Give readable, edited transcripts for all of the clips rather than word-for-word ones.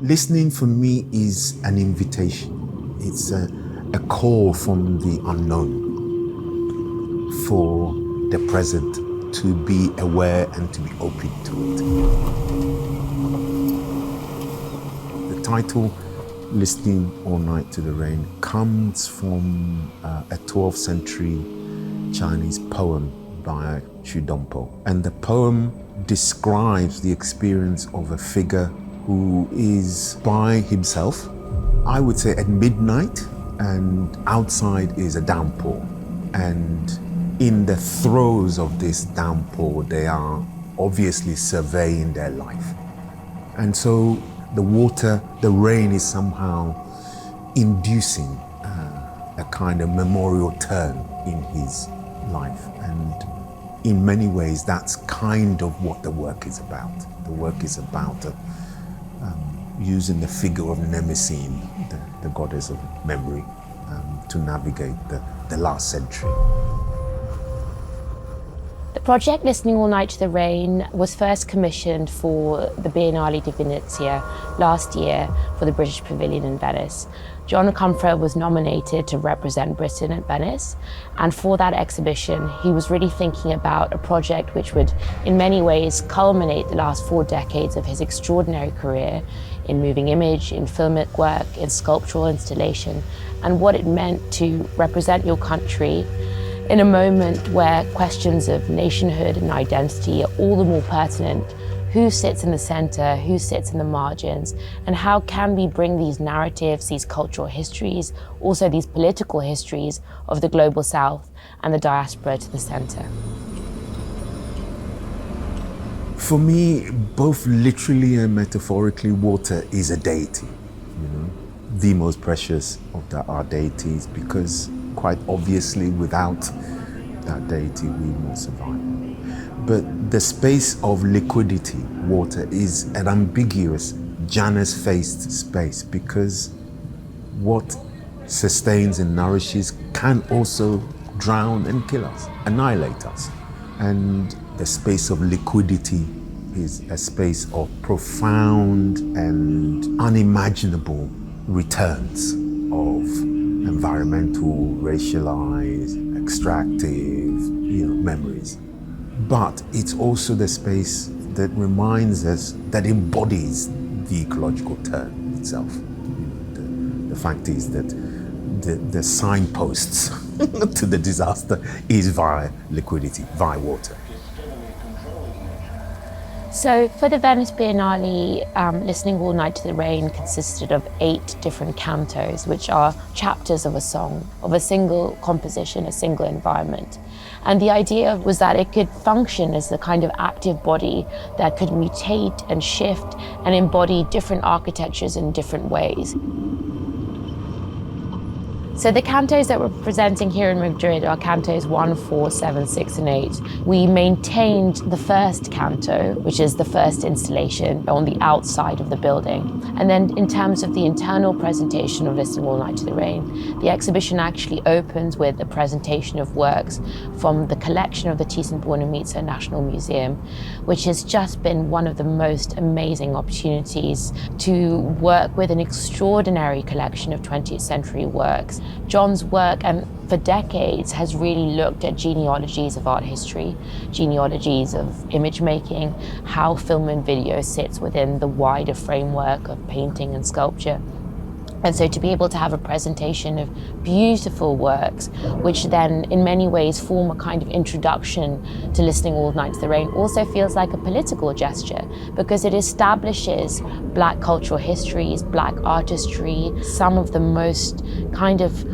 Listening for me is an invitation. It's a call from the unknown for the present to be aware and to be open to it. The title, Listening All Night to the Rain, comes from a 12th century Chinese poem by Xu Dongpo. And the poem describes the experience of a figure who is by himself, I would say at midnight, and outside is a downpour. And in the throes of this downpour, they are obviously surveying their life. And so the water, the rain is somehow inducing a kind of memorial turn in his life. And in many ways, that's kind of what the work is about. The work is about using the figure of Mnemosyne, the goddess of memory, to navigate the last century. The project Listening All Night to the Rain was first commissioned for the Biennale di Venezia last year for the British Pavilion in Venice. John Comfort was nominated to represent Britain at Venice, and for that exhibition he was really thinking about a project which would in many ways culminate the last 4 decades of his extraordinary career in moving image, in filmic work, in sculptural installation, and what it meant to represent your country in a moment where questions of nationhood and identity are all the more pertinent. Who sits in the center, who sits in the margins, and how can we bring these narratives, these cultural histories, also these political histories of the global south and the diaspora to the center? For me, both literally and metaphorically, water is a deity, the most precious of our deities, because quite obviously without that deity we won't survive. But the space of liquidity, water, is an ambiguous, Janus-faced space, because what sustains and nourishes can also drown and kill us, annihilate us. And the space of liquidity is a space of profound and unimaginable returns of environmental, racialized, extractive, memories. But it's also the space that reminds us, that embodies the ecological turn itself. The fact is that the signposts to the disaster is via liquidity, via water. So for the Venice Biennale, Listening All Night to the Rain consisted of 8 different cantos, which are chapters of a song, of a single composition, a single environment. And the idea was that it could function as the kind of active body that could mutate and shift and embody different architectures in different ways. So the cantos that we're presenting here in Madrid are cantos 1, 4, 7, 6, and 8. We maintained the first canto, which is the first installation, on the outside of the building. And then in terms of the internal presentation of Listening All Night to the Rain, the exhibition actually opens with a presentation of works from the collection of the Thyssen-Bornemisza National Museum, which has just been one of the most amazing opportunities to work with an extraordinary collection of 20th century works. John's work, and for decades, has really looked at genealogies of art history, genealogies of image making, how film and video sits within the wider framework of painting and sculpture. And so to be able to have a presentation of beautiful works, which then in many ways form a kind of introduction to Listening All Night to the Rain, also feels like a political gesture, because it establishes Black cultural histories, Black artistry, some of the most kind of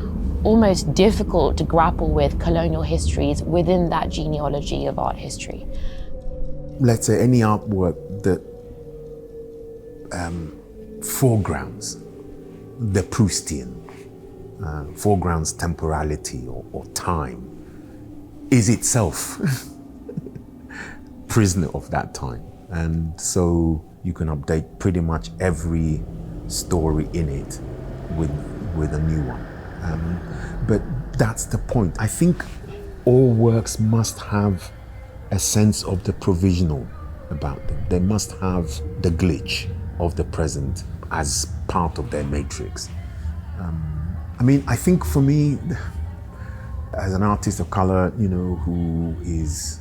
almost difficult to grapple with colonial histories within that genealogy of art history. Let's say any artwork that foregrounds the Proustian, foregrounds temporality or time, is itself prisoner of that time. And so you can update pretty much every story in it with a new one. But that's the point. I think all works must have a sense of the provisional about them. They must have the glitch of the present as part of their matrix. I mean, I think for me, as an artist of color, who is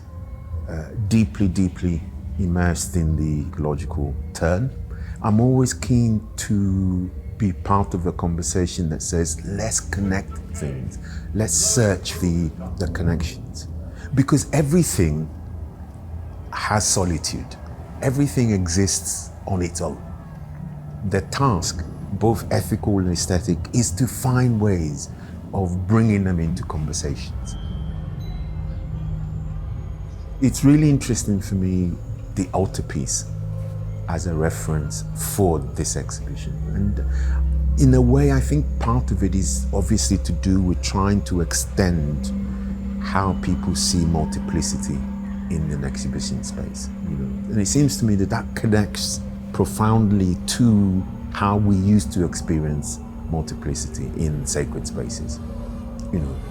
deeply, deeply immersed in the ecological turn, I'm always keen to be part of a conversation that says, let's connect things, let's search the connections. Because everything has solitude, everything exists on its own. The task, both ethical and aesthetic, is to find ways of bringing them into conversations. It's really interesting for me, the altarpiece as a reference for this exhibition. And in a way, I think part of it is obviously to do with trying to extend how people see multiplicity in an exhibition space. And it seems to me that that connects profoundly to how we used to experience multiplicity in sacred spaces.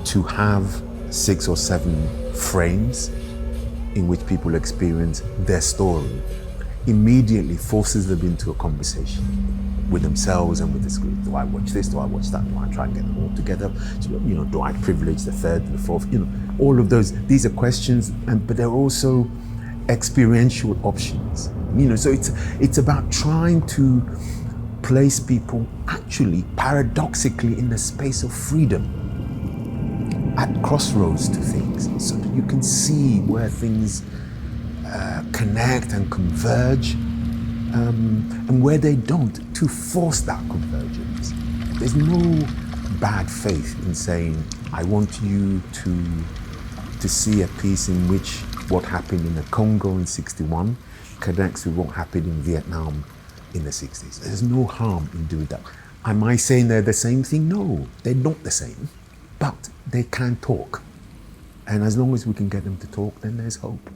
To have 6 or 7 frames in which people experience their story immediately forces them into a conversation with themselves and with the screen. Do I watch this? Do I watch that? Do I try and get them all together? Do I privilege the third, the fourth? All of those. These are questions, but they're also experiential options. So it's about trying to place people actually paradoxically in the space of freedom, at crossroads to things, so that you can see where things connect and converge, and where they don't, to force that convergence. There's no bad faith in saying, I want you to see a piece in which what happened in the Congo in 61 connects with what happened in Vietnam in the 60s. There's no harm in doing that. Am I saying they're the same thing? No, they're not the same, but they can talk. And as long as we can get them to talk, then there's hope.